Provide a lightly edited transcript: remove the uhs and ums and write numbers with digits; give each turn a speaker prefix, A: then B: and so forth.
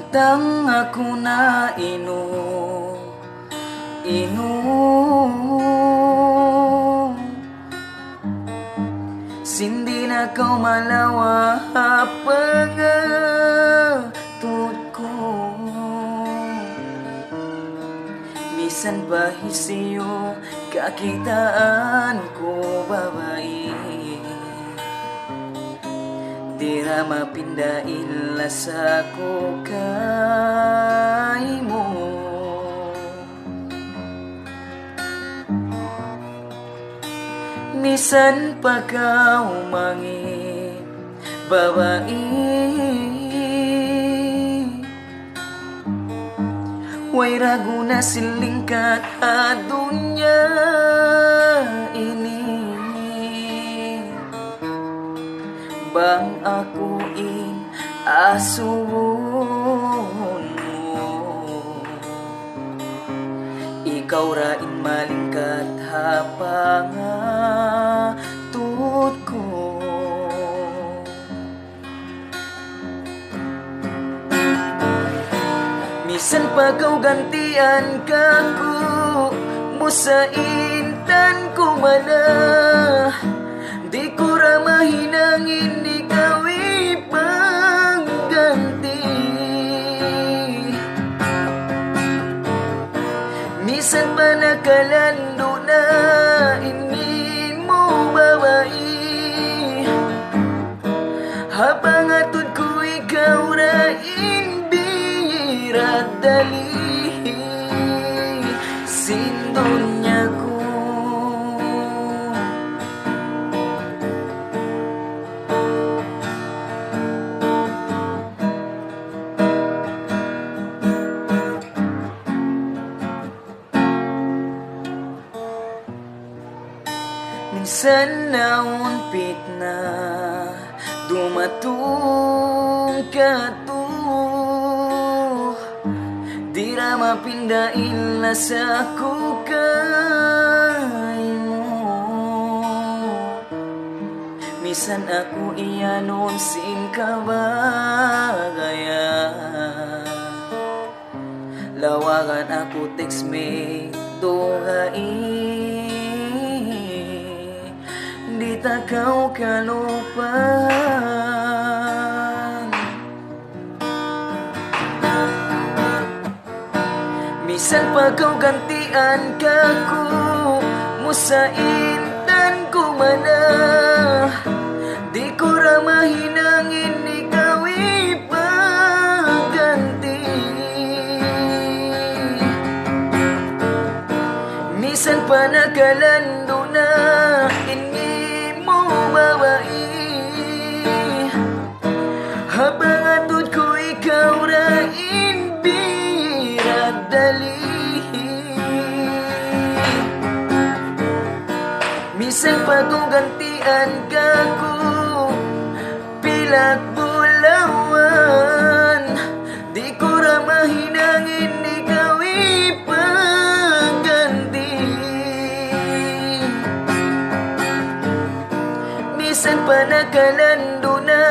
A: Tang ako na inom sindi na kau malawa pangatut ko. Bisan bahisiyo kakitaan ko babae, dira mapindain lasa ko kay mo. Misan pa ka umangi babae, way rago na silingkat adunya ini. Bang ako asuhon mo, ikaw rain malingkat hapangatut ko. Misan pa kau gantian kaku mo sa intan ko mana, di ko ramahinangin ikaw ipangganti. Misan pa nakalando na ini mo babae, hapangatod ko ikaw rain birat dali sindonya ko. Minsan naunpit na dumatong ka to, di ra mapindain lasa ko kay mo. Misan ako iyanon sin kabagayan, lawagan ako text me dohain, di takaw kalupan. Misan pa kau gantian kaku mo sa intan ko mana, di ko ramahinangin ikaw ipagganti. Misan pa nakalando na ini mo babae, hapangatod ko ikaw rain birat dali. Misan pa kung gantian kaku pilat bulawan, di ko ramahinangin ikaw ipagganti. Misan pa nakalando na